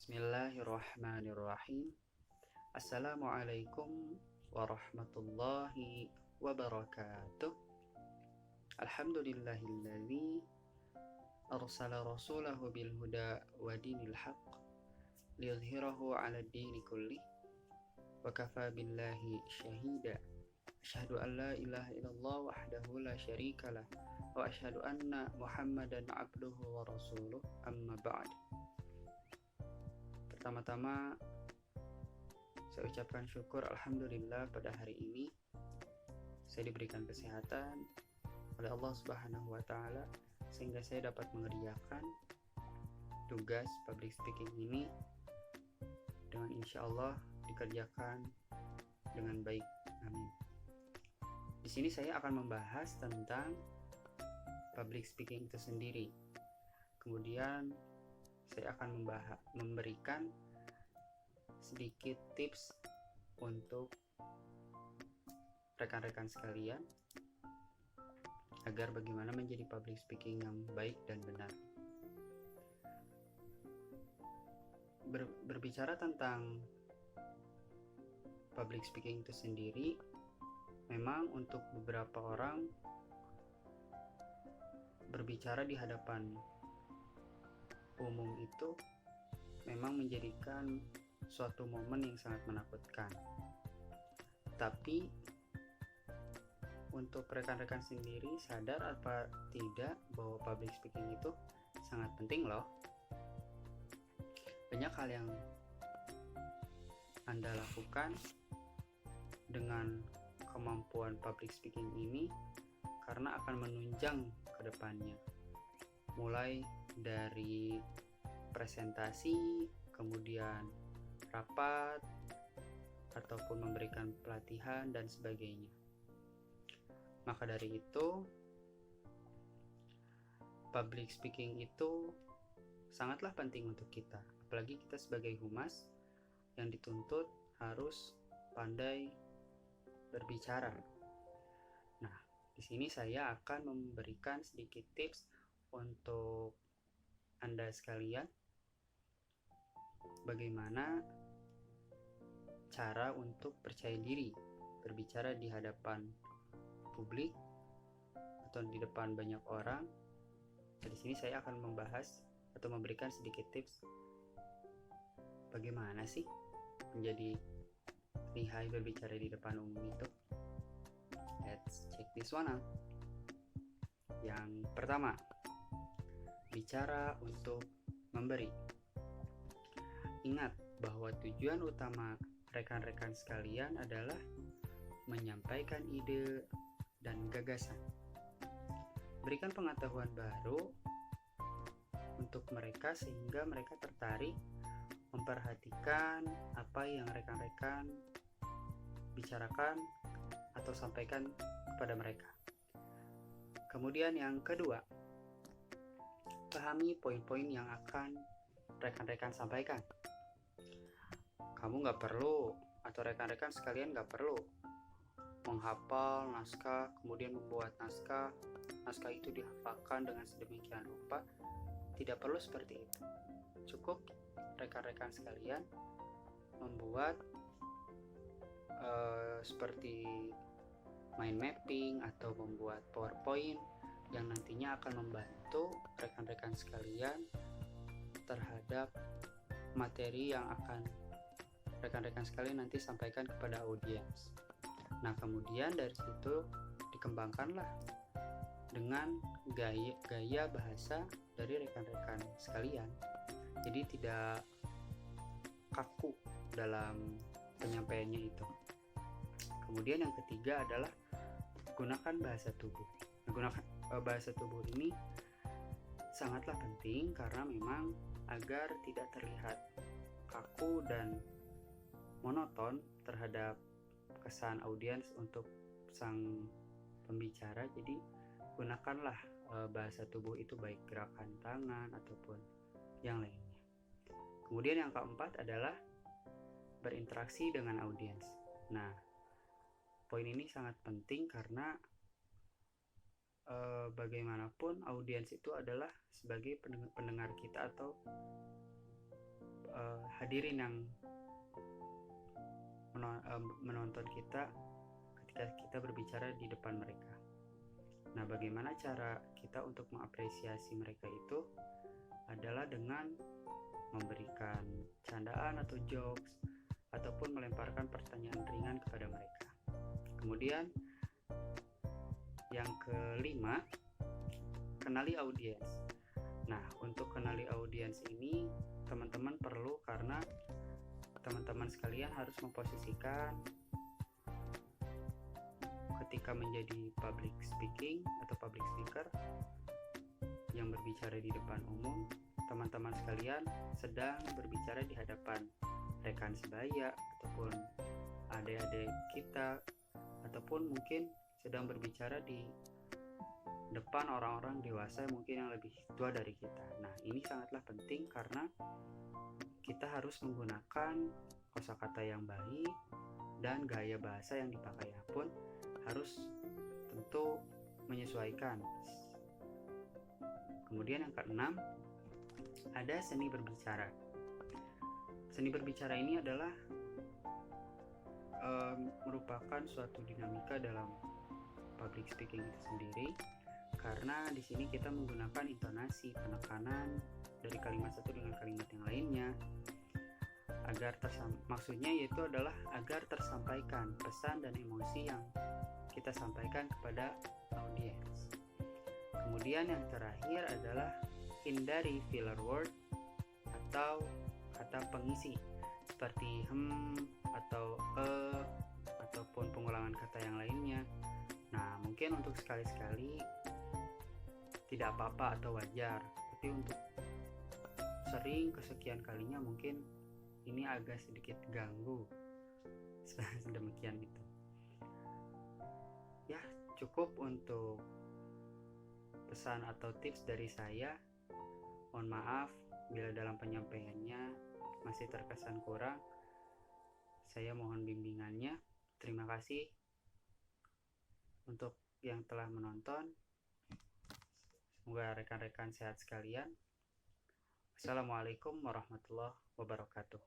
Bismillahirrahmanirrahim. Assalamualaikum warahmatullahi wabarakatuh. Alhamdulillahilladzi arsala rasulahu bil huda wa dinil haqq liyudhhirahu 'ala ad-dini kullih wa kafa billahi syahida. Asyhadu an la ilaha illallah wahdahu la syarikalah wa asyhadu anna Muhammadan 'abduhu wa rasuluh, amma ba'd. Pertama-tama saya ucapkan syukur alhamdulillah pada hari ini saya diberikan kesehatan oleh Allah Subhanahu wa taala sehingga saya dapat mengerjakan tugas public speaking ini dengan insya Allah dikerjakan dengan baik. Amin. Di sini saya akan membahas tentang public speaking itu sendiri. Kemudian saya akan memberikan sedikit tips untuk rekan-rekan sekalian agar bagaimana menjadi public speaking yang baik dan benar. Berbicara tentang public speaking itu sendiri, memang untuk beberapa orang berbicara di hadapan umum itu memang menjadikan suatu momen yang sangat menakutkan. Tapi untuk rekan-rekan sendiri sadar apa tidak bahwa public speaking itu sangat penting loh. Banyak hal yang Anda lakukan dengan kemampuan public speaking ini karena akan menunjang ke depannya. Mulai dari presentasi, kemudian rapat, ataupun memberikan pelatihan dan sebagainya. Maka dari itu, public speaking itu sangatlah penting untuk kita. Apalagi kita sebagai humas yang dituntut harus pandai berbicara. Nah, di sini saya akan memberikan sedikit tips untuk Anda sekalian bagaimana cara untuk percaya diri berbicara di hadapan publik atau di depan banyak orang. Di sini saya akan membahas atau memberikan sedikit tips bagaimana sih menjadi lihai berbicara di depan umum itu. Let's check this one out. Yang pertama, bicara untuk memberi. Ingat bahwa tujuan utama rekan-rekan sekalian adalah menyampaikan ide dan gagasan. Berikan pengetahuan baru untuk mereka sehingga mereka tertarik memperhatikan apa yang rekan-rekan bicarakan atau sampaikan kepada mereka. Kemudian yang kedua, pahami poin-poin yang akan rekan-rekan sampaikan. Kamu nggak perlu, atau rekan-rekan sekalian nggak perlu menghafal naskah, kemudian membuat naskah itu dihafalkan dengan sedemikian rupa. Tidak perlu seperti itu. Cukup rekan-rekan sekalian membuat seperti mind mapping atau membuat PowerPoint yang nantinya akan membantu rekan-rekan sekalian terhadap materi yang akan rekan-rekan sekalian nanti sampaikan kepada audiens. Nah, kemudian dari situ dikembangkanlah dengan gaya bahasa dari rekan-rekan sekalian. Jadi tidak kaku dalam penyampaiannya itu. Kemudian yang ketiga adalah gunakan bahasa tubuh. Menggunakan bahasa tubuh ini sangatlah penting karena memang agar tidak terlihat kaku dan monoton terhadap kesan audiens untuk sang pembicara. Jadi gunakanlah bahasa tubuh itu baik gerakan tangan ataupun yang lainnya. Kemudian yang keempat adalah berinteraksi dengan audiens. Nah, poin ini sangat penting karena bagaimanapun audiens itu adalah sebagai pendengar kita atau hadirin yang menonton kita ketika kita berbicara di depan mereka. Nah, bagaimana cara kita untuk mengapresiasi mereka itu adalah dengan memberikan candaan atau jokes ataupun melemparkan pertanyaan ringan kepada mereka. Kemudian yang kelima, kenali audiens. Nah, untuk kenali audiens ini teman-teman perlu, karena teman-teman sekalian harus memposisikan ketika menjadi public speaking atau public speaker yang berbicara di depan umum, teman-teman sekalian sedang berbicara di hadapan rekan sebaya ataupun adik-adik kita, ataupun mungkin sedang berbicara di depan orang-orang dewasa mungkin yang lebih tua dari kita. Nah, ini sangatlah penting karena kita harus menggunakan kosakata yang baik dan gaya bahasa yang dipakai pun harus tentu menyesuaikan. Kemudian yang keenam, ada seni berbicara. Seni berbicara ini adalah merupakan suatu dinamika dalam public speaking itu sendiri, karena di sini kita menggunakan intonasi, penekanan dari kalimat satu dengan kalimat yang lainnya agar maksudnya yaitu adalah agar tersampaikan pesan dan emosi yang kita sampaikan kepada audiens. Kemudian yang terakhir adalah hindari filler word atau kata pengisi seperti atau ataupun pengulangan kata yang lainnya. Nah, mungkin untuk sekali-sekali tidak apa-apa atau wajar, tapi untuk sering kesekian kalinya mungkin ini agak sedikit ganggu. Demikian itu. Ya, cukup untuk pesan atau tips dari saya. Mohon maaf bila dalam penyampaiannya masih terkesan kurang. Saya mohon bimbingannya. Terima kasih untuk yang telah menonton. Semoga rekan-rekan sehat sekalian. Assalamualaikum warahmatullahi wabarakatuh.